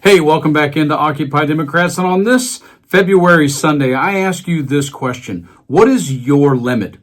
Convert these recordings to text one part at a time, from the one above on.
Hey, welcome back into Occupy Democrats. And on this February Sunday, I ask you this question. What is your limit?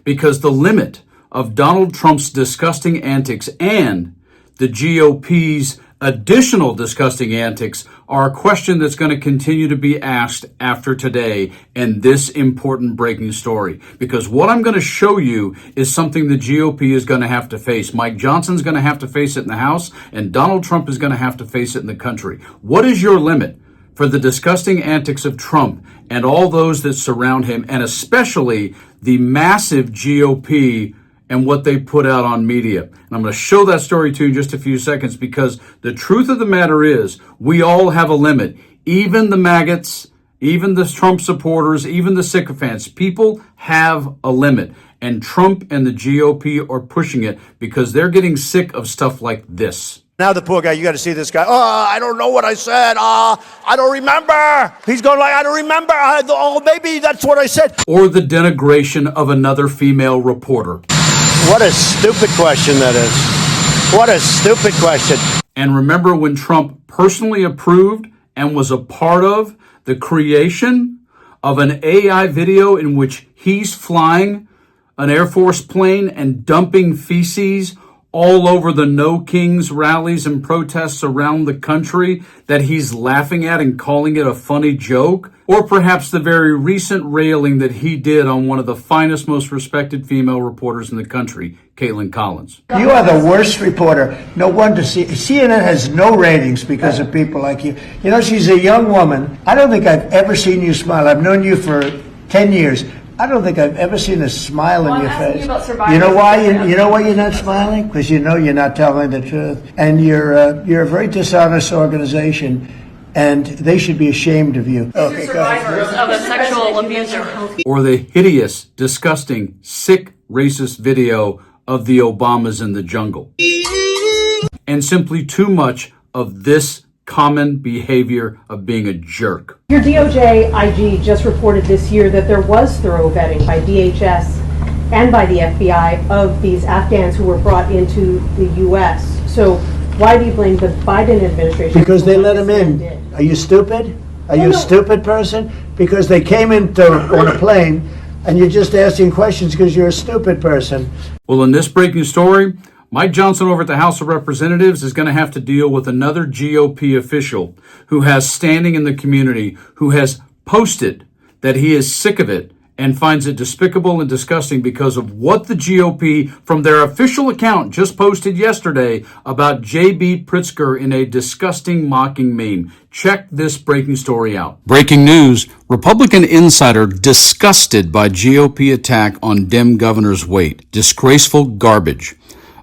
Because the limit of Donald Trump's disgusting antics and the GOP's additional disgusting antics are a question that's going to continue to be asked after today and this important breaking story. Because what I'm going to show you is something the GOP is going to have to face. Mike Johnson's going to have to face it in the House, and Donald Trump is going to have to face it in the country. What is your limit for the disgusting antics of Trump and all those that surround him, and especially the massive GOP and what they put out on media? And I'm going to show that story to you in just a few seconds, because the truth of the matter is we all have a limit. Even the maggots, even the Trump supporters, even the sycophants. People have a limit. And Trump and the GOP are pushing it because they're getting sick of stuff like this. Now the poor guy, you got to see this guy. Oh, I don't know what I said. I don't remember. He's going like, I don't remember. Maybe that's what I said. Or the denigration of another female reporter. What a stupid question that is. What a stupid question. And remember when Trump personally approved and was a part of the creation of an AI video in which he's flying an Air Force plane and dumping feces all over the No Kings rallies and protests around the country that he's laughing at and calling it a funny joke? Or perhaps the very recent railing that he did on one of the finest, most respected female reporters in the country, Caitlin Collins. You are the worst reporter. No wonder CNN has no ratings because of people like you. You know, she's a young woman. I don't think I've ever seen you smile. I've known you for 10 years. I don't think I've ever seen a smile in your face. You know why? You know why you're not smiling? Because you know you're not telling the truth, and you're a very dishonest organization, and they should be ashamed of you. Okay, survivors of a sexual abuser. Or the hideous, disgusting, sick, racist video of the Obamas in the jungle. And simply too much of this common behavior of being a jerk. Your DOJ IG just reported this year that there was thorough vetting by DHS and by the FBI of these Afghans who were brought into the U.S. So why do you blame the Biden administration? Because they let them in. Are you stupid? Are you a stupid person? Because they came in on a plane, and you're just asking questions because you're a stupid person. Well, in this breaking story, Mike Johnson over at the House of Representatives is going to have to deal with another GOP official who has standing in the community, who has posted that he is sick of it and finds it despicable and disgusting because of what the GOP, from their official account, just posted yesterday about J.B. Pritzker in a disgusting, mocking meme. Check this breaking story out. Breaking news: Republican insider disgusted by GOP attack on Dem governor's weight. Disgraceful garbage.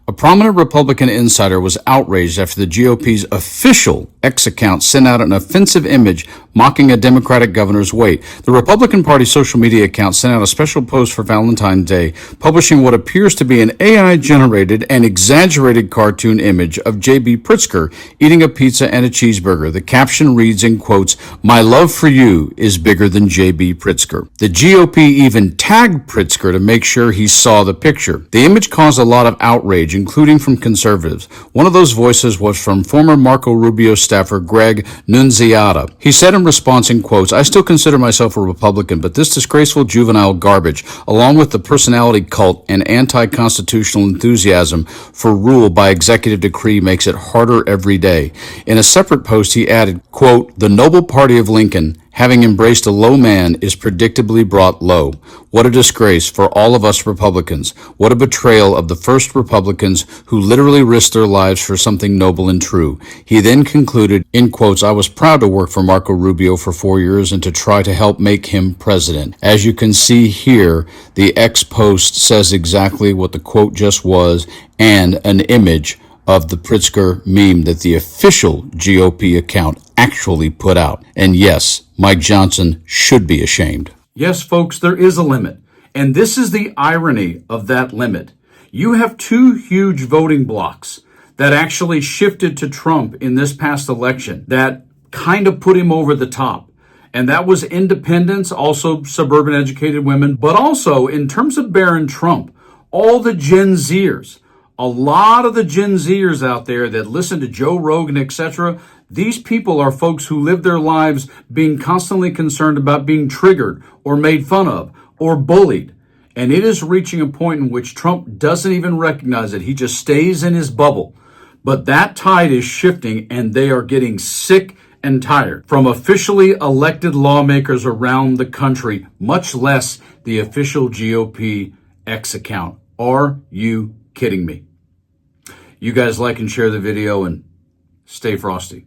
A prominent Republican insider was outraged after the GOP's official X account sent out an offensive image mocking a Democratic governor's weight. The Republican Party social media account sent out a special post for Valentine's Day, publishing what appears to be an AI-generated and exaggerated cartoon image of J.B. Pritzker eating a pizza and a cheeseburger. The caption reads in quotes, "My love for you is bigger than J.B. Pritzker." The GOP even tagged Pritzker to make sure he saw the picture. The image caused a lot of outrage, including from conservatives. One of those voices was from former Marco Rubio staffer Greg Nunziata. He said in response in quotes, "I still consider myself a Republican, but this disgraceful juvenile garbage, along with the personality cult and anti-constitutional enthusiasm for rule by executive decree, makes it harder every day." In a separate post, he added, quote, "The noble party of Lincoln, having embraced a low man, is predictably brought low. What a disgrace for all of us Republicans. What a betrayal of the first Republicans who literally risked their lives for something noble and true." He then concluded, in quotes, "I was proud to work for Marco Rubio for 4 years and to try to help make him president." As you can see here, the X post says exactly what the quote just was, and an image of the Pritzker meme that the official GOP account actually put out. And yes, Mike Johnson should be ashamed. Yes, folks, there is a limit. And this is the irony of that limit. You have two huge voting blocks that actually shifted to Trump in this past election that kind of put him over the top. And that was independents, also suburban educated women, but also in terms of Barron Trump, all the Gen Zers. A lot of the Gen Zers out there that listen to Joe Rogan, etc., These people are folks who live their lives being constantly concerned about being triggered or made fun of or bullied. And it is reaching a point in which Trump doesn't even recognize it. He just stays in his bubble. But that tide is shifting, and they are getting sick and tired from officially elected lawmakers around the country, much less the official GOP X account. Are you kidding me? You guys like and share the video and stay frosty.